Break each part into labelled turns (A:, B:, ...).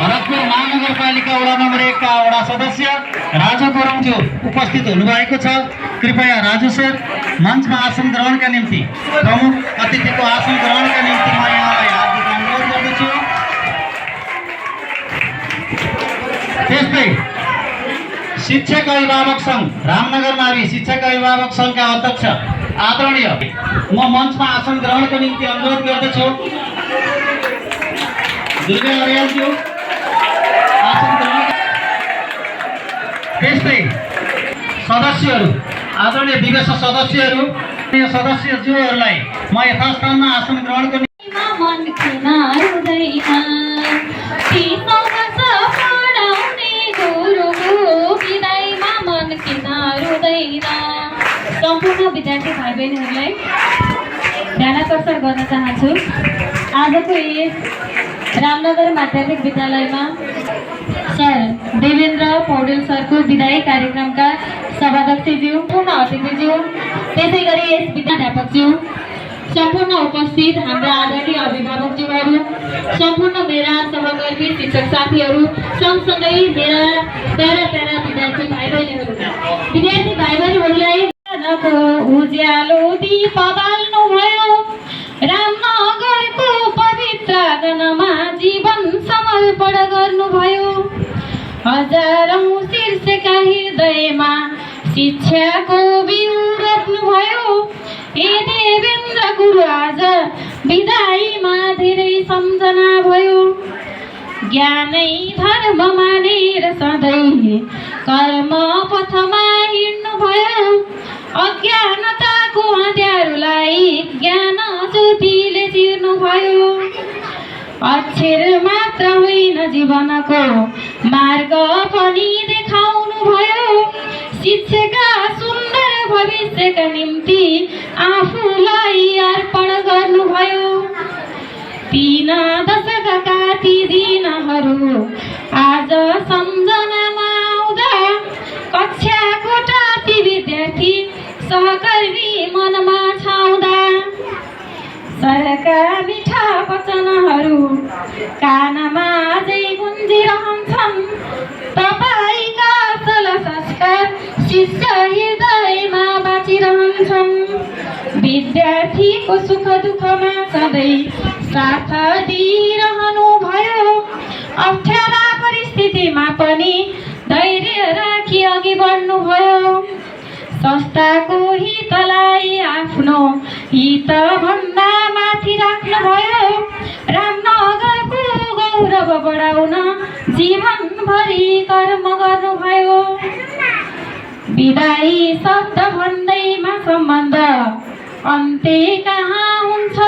A: भरतपुर महानगरपालिका वडा नम्बर 1 का वडा सदस्य राजु गुरुङज्यू उपस्थित हुनुभएको छ। कृपया राजु सर मञ्चमा आसन ग्रहणका निम्ति प्रमुख अतिथिको आसन ग्रहणका निम्ति म यहाँलाई हार्दिक अनुरोध गर्दछु। त्यस्तै शिक्षक अभिभावक सङ्घ रामनगर नाभी शिक्षक अभिभावक सङ्घका अध्यक्ष आदरणीय म मञ्चमा आसन ग्रहणको निम्ति अनुरोध गर्दछु। दुर्गा अर्यालज्यू आसन ग्रहण। त्यस्तै सदस्यहरू आदरणीय विगत सदस्यज्यूहरूलाई म यथास्थानमा आसन ग्रहणको
B: सम्पूर्ण विद्यार्थी भाइ बहिनीहरूलाई ध्यानाकर्षण गर्न चाहन्छु। आजको यस रामनगर माध्यमिक विद्यालयमा सर देवेन्द्र पौडेल सरको विदाई कार्यक्रमका सभाध्यक्षज्यू, पूर्ण अतिथिज्यू, त्यसै गरी यस विद्याध्यापकज्यू, सम्पूर्ण उपस्थित हाम्रा आदरणीय अभिभावकज्यूहरू, सम्पूर्ण मेरा सहकर्मी शिक्षक साथीहरू, सँगसँगै मेरा प्यारा विद्यार्थी भाइ बहिनीहरूलाई उज्यालो दीप बाल्नुभयो, रामनगरको पवित्र आँगनमा जीवन समर्पण गर्नुभयो। हजारौं शीर्षका हृदयमा शिक्षाको बिउ रोप्नुभयो। हे देवेन्द्र गुरु आज विदाईमा धेरै सम्झना भयो। ज्ञानै धर्म मानेर सधैँ कर्म पथमा हिँड्नुभयो। अज्ञानताको अँध्यारोलाई ज्ञान ज्योतिले चिर्नुभयो। अक्षर मात्र होइन जीवनको मार्ग पनि देखाउनुभयो। शिक्षाका सुन्दर भविष्यका निम्ति आफूलाई अर्पण गर्नुभयो। 3 दशकका ती दिनहरू आज सम्झनामा आउँदा कक्षा कोठा ती विद्यार्थी सहकर्मी मनमा छाउँदा सरका मिठा वचनहरू कानमा अझै गुन्जिरहन्छन्। तपाईँका असल संस्कार शिष्य हृदयमा बाँचिरहन्छन्। विद्यार्थीको सुख दुःखमा सधैँ साथ दिइरहनु भयो। अप्ठ्यारा परिस्थितिमा पनि धैर्य राखी अघि बढ्नुभयो। संस्थाको हितलाई आफ्नो हितभन्दा माथि राख्नुभयो। रामनगरको गौरव बढाउन जीवनभरि कर्म गर्नुभयो। विदाई शब्द भन्दैमा सम्बन्ध अन्त्य कहाँ हुन्छ र,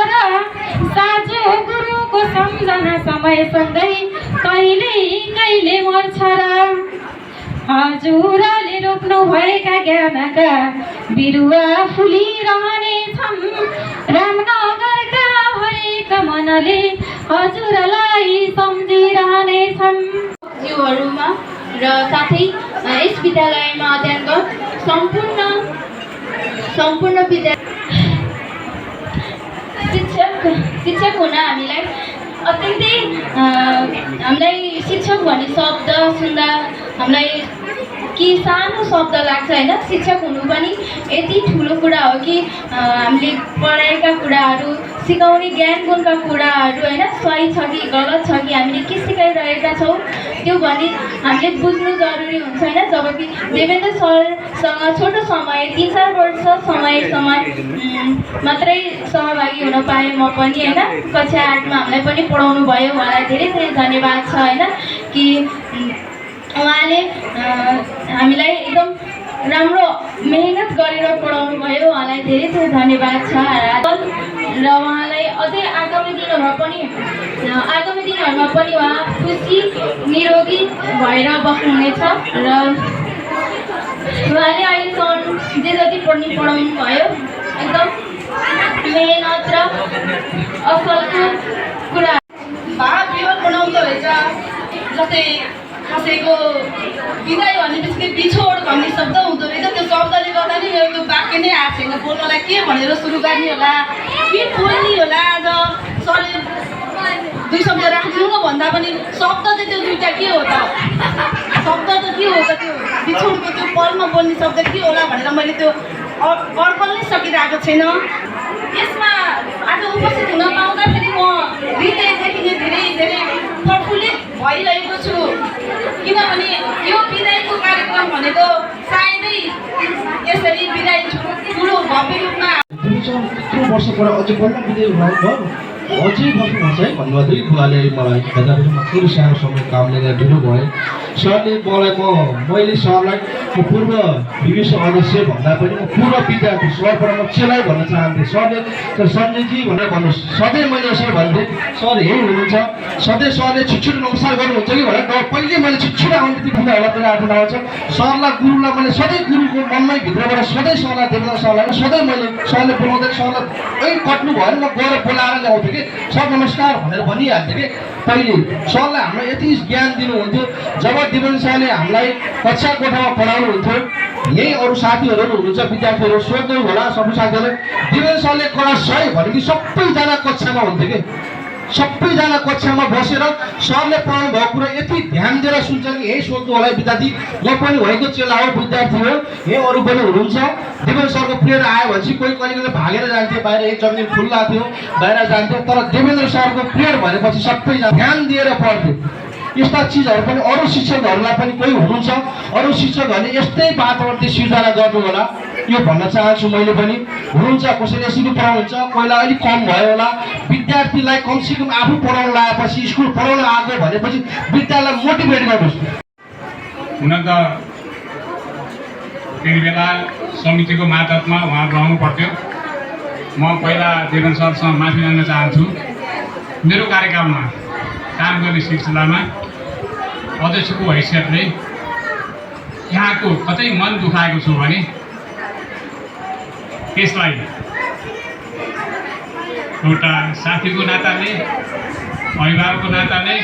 B: साझो गुरुको सम्झना समयसँगै कहिले मर्छ र। हजुरले रोप्नु भएका ज्ञानका बिरुवा फुलिरहनेछन्। रामनगरका हरेक मनले हजुरलाई सम्झिरहनेछन्। जीवहरूमा र साथै यस विद्यालयमा अध्ययनरत सम्पूर्ण शिक्षक हुन हामीलाई अत्यन्तै हामीलाई शिक्षक भन्ने शब्द सुन्दा हामीलाई के सानो शब्द लाग्छ होइन। शिक्षक हुनु पनि यति ठुलो कुरा हो कि हामीले पढाएका कुराहरू, सिकाउने ज्ञान गुणका कुराहरू होइन सही छ कि गलत छ कि हामीले के सिकाइरहेका छौँ त्यो भने हामीले बुझ्नु जरुरी हुन्छ होइन। जबकि देवेन्द्र सरसँग छोटो समय 3-4 वर्षसम्म मात्रै सहभागी हुन पाएँ म पनि होइन। कक्षा 8मा हामीलाई पनि पढाउनु भयो, उहाँलाई धेरै धन्यवाद छ होइन कि उहाँले हामीलाई एकदम राम्रो मेहनत गरेर पढाउनु भयो। उहाँलाई धेरै धन्यवाद छ र उहाँलाई अझै आगामी दिनहरूमा पनि उहाँ खुसी निरोगी भएर बस्नुहुनेछ र उहाँले अहिलेसम्म जे जति पढाउनु भयो एकदम मेहनत र असलको कुरा
C: भाव बनाउँदो रहेछ। जस्तै कसैको विदाई भनेपछि बिछोड भन्ने शब्द हुँदो रहेछ। त्यो शब्दले गर्दा नि यो वाक्य नै आएको छैन बोल्नलाई। के भनेर सुरु गर्ने होला, के बोल्ने होला। आज सरले 2 शब्द राखिदिनु न भन्दा पनि शब्द चाहिँ त्यो क्लासमा बोल्ने शब्द के होला भनेर मैले त्यो अड्कल नै सकिरहेको छैन। यसमा आज उपस्थित हुन पाउँदाखेरि म हृदयदेखि नै धेरै धेरै प्रफुल्लित भइरहेको छु, किनभने यो बिदाईको कार्यक्रम भनेको सायदै यसरी बिदाई ठुलो भव्य रूपमा
D: यत्रो वर्ष पर अझै बल्ल बिदाई भयो अझै बस्नुहुन्छ है भन्नुभयो। बुवाले मलाई हेर्दाखेरि थोरै सानो समय कामले गर्दा ढिलो भएँ। सरले मैले सरलाई म पूर्व विभिन्न अध्यक्ष भन्दा पनि म पूर्व विद्यार्थी सरबाट म चेलाइ भन्न चाहन्थेँ। सरले सञ्जयजी भनेर भन्नुहोस्, सधैँ मैले यसो भन्थेँ सर यही हुनुहुन्छ, सधैँ सरले छिटछिटो नमस्कार गर्नुहुन्छ कि भनेर पहिले मैले छिटछिटो आउने बित्तिकै होला मेरो आफ्नो आउँछ। सरलाई गुरुलाई मैले सधैँ गुरुको मनमै भित्रबाट सधैँ सरलाई देख्दा सरलाई सधैँ मैले सरले बोलाउँदै सरलाई कट्नु भयो भने म गएर बोलाएर ल्याउँथेँ कि सर नमस्कार भनेर भनिहाल्थेँ कि पहिले सरले हामीलाई यति ज्ञान दिनुहुन्थ्यो। जब दिवन सरले हामीलाई कक्षा कोठामा पढाउनुहुन्थ्यो, यही अरू साथीहरू हुनुहुन्छ विद्यार्थीहरू सोध्नु होला सबै साथीहरू, दिवन सरले क्लास 6 भनेपछि सबैजना कक्षामा हुन्थ्यो कि सबैजना कक्षामा बसेर सरले पढाउनु भएको कुरा यति ध्यान दिएर सुन्छ कि यही सोध्नु होला विद्यार्थी म पनि भएको चेला हो विद्यार्थी हो, यही अरू पनि हुनुहुन्छ। देवेन्द्र सरको प्लेयर आयो भनेपछि कोही कहिले भागेर जान्थ्यो बाहिर, एक जमिन खुल्ला थियो बाहिर जान्थ्यो, तर देवेन्द्र सरको प्लेयर भनेपछि सबैजना ध्यान दिएर पढ्थ्यो। यस्ता चिजहरू पनि अरू शिक्षकहरूलाई पनि कोही हुनुहुन्छ, अरू शिक्षकहरूले यस्तै वातावरण सिर्जना गर्नु होला यो भन्न चाहन्छु। मैले पनि हुनुहुन्छ कसैले यसरी पढाउनुहुन्छ, कोहीलाई अलिक कम भयो होला, विद्यार्थीलाई कमसेकम आफू पढाउन लगाएपछि स्कुल पढाउन आएको भनेपछि विद्यार्थीलाई मोटिभेट गर्नुहोस्।
E: हुन त त्यति बेला समितिको मातहतमा उहाँ रहनु पर्थ्यो। म पहिला देवेन्द्र सरसँग माफी माग्न चाहन्छु। मेरो कार्यकालमा काम गर्ने सिलसिलामा अध्यक्षको हैसियतले यहाँको कतै मन दुखाएको छु भने त्यसलाई एउटा साथीको नाताले अभिभावकको नाताले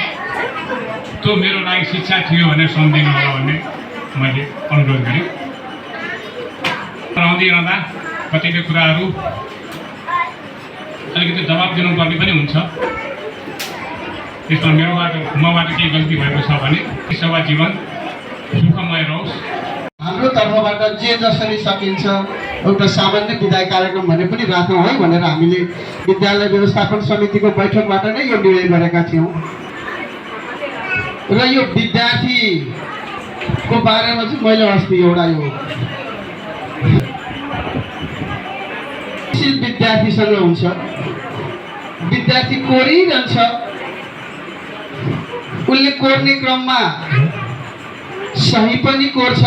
E: त्यो मेरो लागि शिक्षा थियो भनेर सम्झिनु होला भन्ने मैले अनुरोध गरेँ। रहँदै रहँदा कतिपय कुराहरू अलिकति जवाब दिनुपर्ने पनि हुन्छ। त्यसमा मबाट केही गल्ती भएको छ भने सभा जीवन सुखमय रहोस्।
D: हाम्रो तर्फबाट जे जसरी सकिन्छ एउटा सामान्य विदाय कार्यक्रम भने पनि राखौँ है भनेर हामीले विद्यालय व्यवस्थापन समितिको बैठकबाट नै यो निर्णय गरेका थियौँ। र यो विद्यार्थीको बारेमा चाहिँ मैले अस्ति एउटा यो विद्यार्थीसँग हुन्छ, विद्यार्थी कोरिरहन्छ, उसले कोर्ने क्रममा सही पनि कोर्छ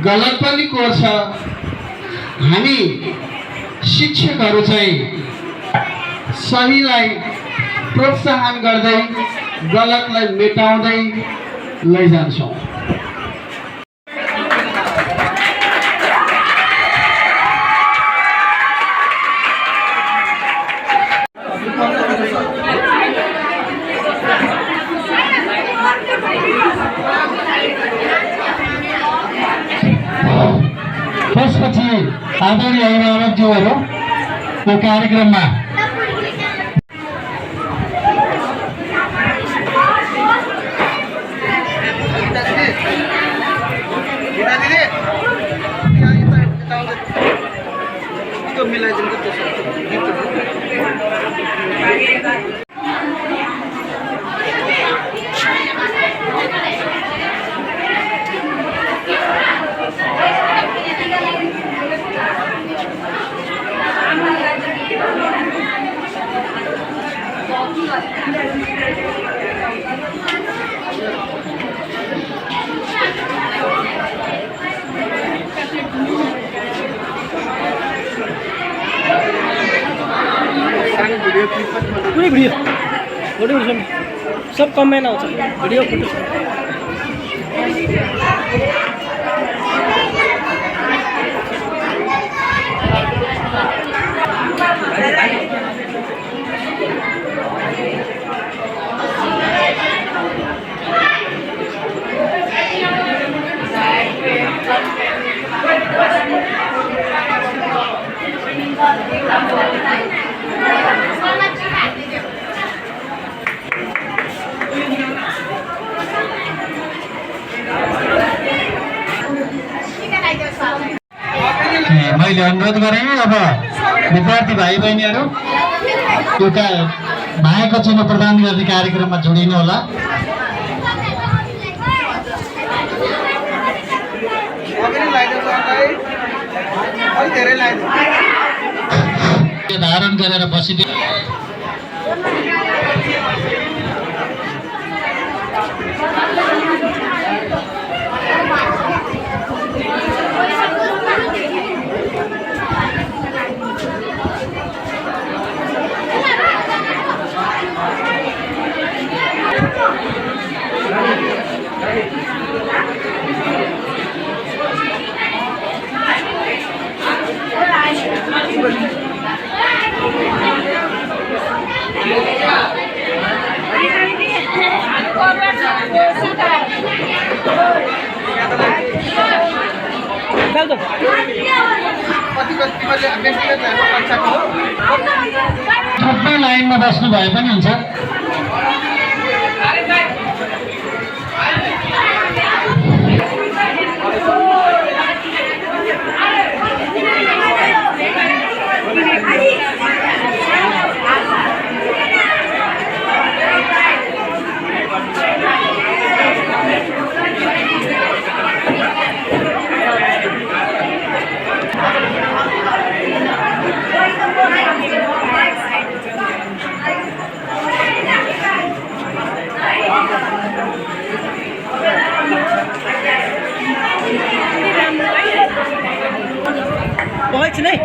D: गलत पनि कोर्छ। हामी शिक्षकहरू चाहिँ सहीलाई प्रोत्साहन गर्दै गलतलाई मेटाउँदै लैजान्छौँ।
A: त्यसपछि आदरणीय अभिभावकज्यूहरूको कार्यक्रममा
F: पूरी वीडियो फोटो सब कमेन्ट आउँछ भिडियो फोटो
A: मैले अनुरोध गरेँ अब विद्यार्थी भाइ बहिनीहरू एउटा मायाको चिनो प्रदान गर्ने कार्यक्रममा जोडिनु होला। धारण गरेर बसिदिनु। थुप्रै लाइनमा बस्नु भए पनि हुन्छ।
F: नहीं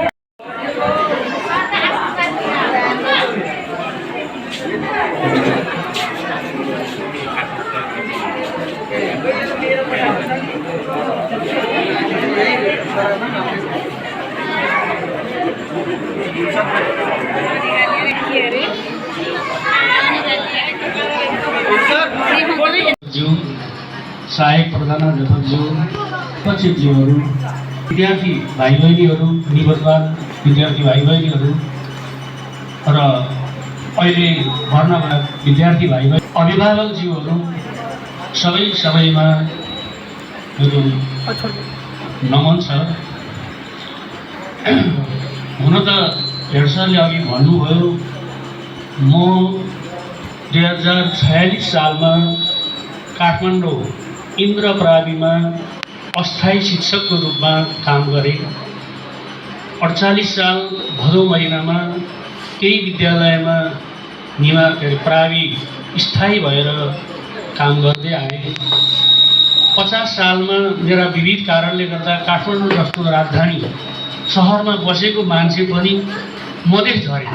G: ज्यू सहायक प्रधानाध्यापकज्यू सचिवज्यूहरू विद्यार्थी भाइ बहिनीहरू निवर्तमान विद्यार्थी भाइ बहिनीहरू र अहिले भर्ना भएका विद्यार्थी भाइ बहिनी अभिभावकज्यूहरू सबै सबैमा मेरो नमन छ। हुन त हेड सरले अघि भन्नुभयो म 2046 सालमा काठमाडौँ इन्द्रप्राविमा अस्थायी शिक्षकको रूपमा काम गरेँ। 48 साल भदौ महिनामा त्यही विद्यालयमा प्रावि स्थायी भएर काम गर्दै आएँ। 50 सालमा मेरा विविध कारणले गर्दा काठमाडौँ जस्तो राजधानी सहरमा बसेको मान्छे पनि मधेस झरे।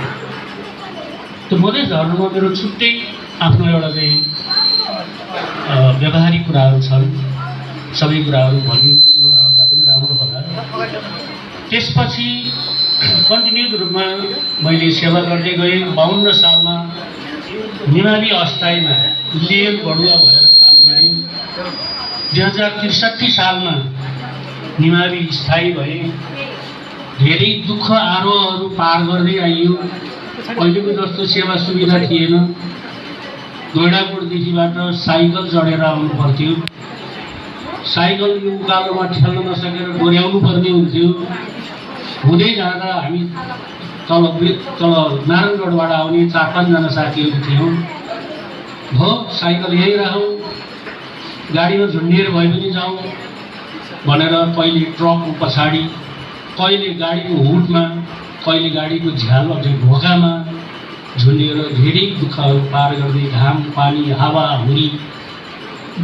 G: त्यो मधेस झर्नुमा मेरो छुट्टै आफ्नो एउटा चाहिँ व्यावहारिक कुराहरू छन्। सबै कुराहरू भनि नरहँदा पनि राम्रो होला। त्यसपछि कन्टिन्युड रूपमा मैले सेवा गर्दै गएँ। 52 सालमा निमावी अस्थायीमा लेन बढुवा भएर काम गरेँ। 2063 सालमा निमावी स्थायी भए। धेरै दुःख आरोहहरू पार गर्दै आइयो। अहिलेको जस्तो सेवा सुविधा थिएन। गैँडाकोटदेखिबाट साइकल चढेर आउनु पर्थ्यो। साइकल यो उकालोमा ठेल्न नसकेर डोर्याउनु पर्ने हुन्थ्यो। हुँदै जाँदा हामी तल नारायणगढबाट आउने 4-5 जना साथीहरू थियौँ। हो साइकल यहीँ राखौँ, गाडीमा झुन्डिएर भए पनि जाउँ भनेर कहिले ट्रकको पछाडि, कहिले गाडीको हुडमा, कहिले गाडीको झ्याल ढोकामा झुन्डिएर धेरै दुःखहरू पार गर्दै घाम पानी हावा हुरी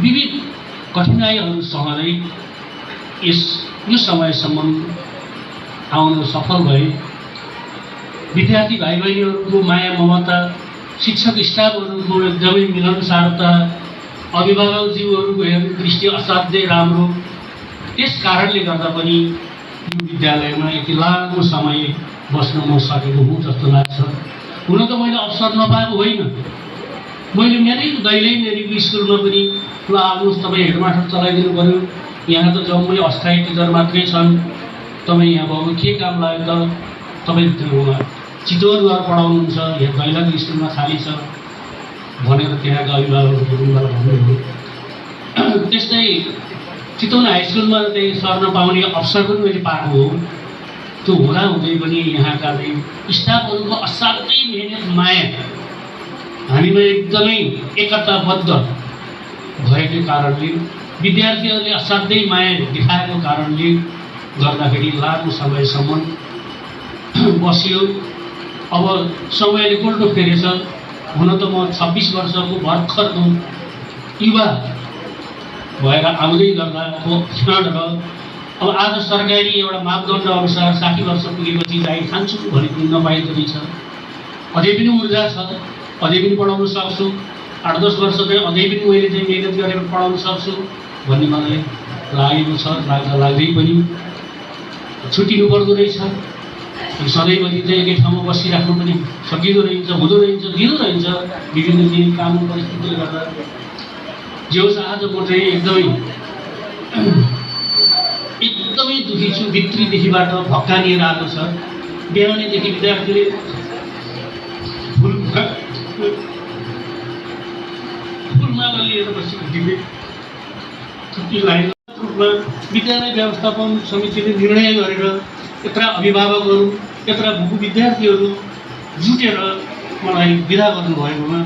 G: विविध कठिनाइहरू सहँदै यो समयसम्म आउन सफल भए। विद्यार्थी भाइ बहिनीहरूको माया ममता, शिक्षक स्टाफहरूको एकदमै मिलनसारता, अभिभावकज्यूहरूको हेर्ने दृष्टि असाध्यै राम्रो। त्यस कारणले गर्दा पनि यो विद्यालयमा यति लामो समय बस्न म सकेको हुँ जस्तो लाग्छ। हुन त मैले अवसर नपाएको होइन। मैले मेरै दैलेनको स्कुलमा पनि ल आउनुहोस् तपाईँ हेडमास्टर चलाइदिनु पऱ्यो, यहाँ त जम्मै अस्थायी टिचर मात्रै छन्, तपाईँ यहाँ भएको के काम लाग्यो त, तपाईँ चितवन गएर पढाउनुहुन्छ, यहाँ दैलेको स्कुलमा खाली छ भनेर त्यहाँका अभिभावकहरूले मलाई भन्नुभयो। त्यस्तै चितवन हाई स्कुलमा चाहिँ सर्न पाउने अवसर पनि मैले पाएको हो। त्यो हुँदाहुँदै पनि यहाँका चाहिँ स्टाफहरूको असाध्यै मेहनत माया हामीमा एकदमै एकताबद्ध भएको कारणले विद्यार्थीहरूले असाध्यै माया देखाएको कारणले गर्दाखेरि लामो समयसम्म बस्यो। अब समयले उल्टो फेरेछ। हुन त म 26 वर्षको भर्खरको युवा भएर आउँदै गर्दाको क्षण र अब आज सरकारी एउटा मापदण्ड अनुसार 60 वर्ष पुगेपछि जागिर खान्छु भने पनि नपाएको रहेछ। अझै पनि ऊर्जा छ, अझै पनि पढाउन सक्छु, 8-10 वर्ष चाहिँ अझै पनि मैले चाहिँ मेहनत गरेर पढाउन सक्छु भन्ने मलाई लागेको छ। लाग्दै पनि छुट्टिनु पर्दो रहेछ। सधैँभरि चाहिँ एकै ठाउँमा बसिराख्नु पनि सकिँदो रहन्छ, हुँदो रहन्छ, दिँदो रहन्छ विभिन्न दिन कानुन परिस्थितिले गर्दा। जे होस् आज म चाहिँ एकदमै दुखी छु। भित्रीदेखिबाट भक्कानिएर आएको छ। बिहानैदेखि विद्यार्थीले फुलमाला लिएर बसेको दिवे छुट्टी लागेको रूपमा विद्यालय व्यवस्थापन समितिले निर्णय गरेर यत्र अभिभावकहरू, यत्र विद्यार्थीहरू जुटेर मलाई विदा गर्नुभएकोमा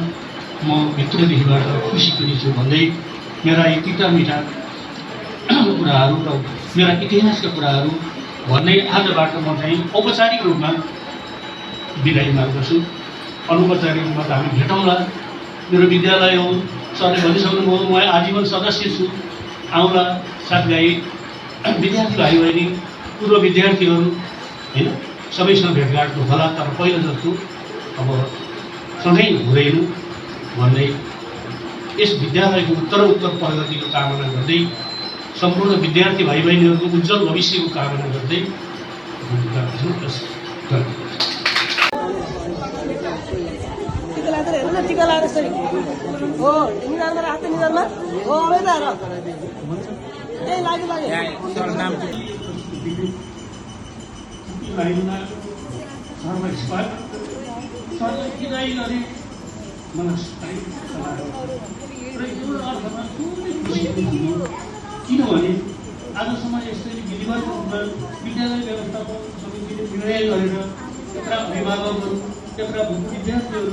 G: म भित्रदेखिबाट खुसी पनि छु भन्दै मेरा यी तिता मिठा कुराहरू र मेरा इतिहासका कुराहरू भन्दै आजबाट म चाहिँ औपचारिक रूपमा बिदाई माग्दछु। अनौपचारिक रूपमा त हामी भेटौँला। मेरो विद्यालय हो, सरले भनिसक्नुभयो म आजीवन सदस्य छु। आउँला साथीभाइ, विद्यार्थी भाइ बहिनी, पूर्व विद्यार्थीहरू होइन, सबैसँग भेटघाट होला। तर पहिला जस्तो अब सधैँ हुँदैन भन्दै यस विद्यालयको उत्तरोत्तर प्रगतिको कामना गर्दै सम्पूर्ण विद्यार्थी भाइ बहिनीहरूको उज्जवल भविष्यको कामना गर्दै
F: टिका लगाएर यसरी हो निधारमा हात निधारमा हो अबे त ए लाग्यो
G: किनभने आजसम्म यसरी विधिवत रूपमा विद्यालय व्यवस्थापन समितिले निर्णय गरेर यत्र अभिभावकहरू, यत्र विद्यार्थीहरू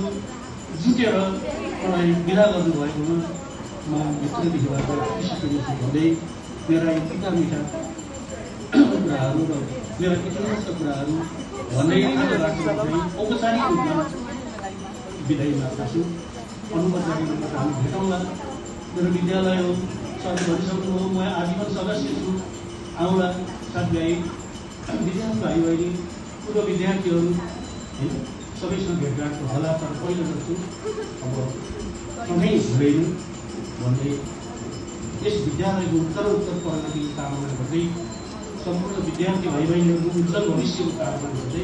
G: जुटेर मलाई विदा गर्नुभएकोमा म भित्रदेखिबाट खुसी पनि छु भन्दै मेरा यी तिता मिठा कुराहरू र मेरा इतिहासका कुराहरू भन्दै आजबाट चाहिँ औपचारिक रूपमा बिदाई माग्दछु। अनौपचारिक रूपमा त हामी भेटौँला। मेरो विद्यालय हो, सरले भनिसक्नुभयो म आजीवन सदस्य छु। आउँला साथीभाइ, विद्यार्थी भाइ बहिनी, पूर्व विद्यार्थीहरू होइन, सबैसँग भेटघाट होला। तर पहिलो जस्तो अब सधैँ हुँदैन भन्दै यस विद्यालयको उत्तरोत्तर प्रगतिको कामना गर्दै सम्पूर्ण विद्यार्थी भाइ बहिनीहरूको उज्जवल भविष्यको कामना गर्दै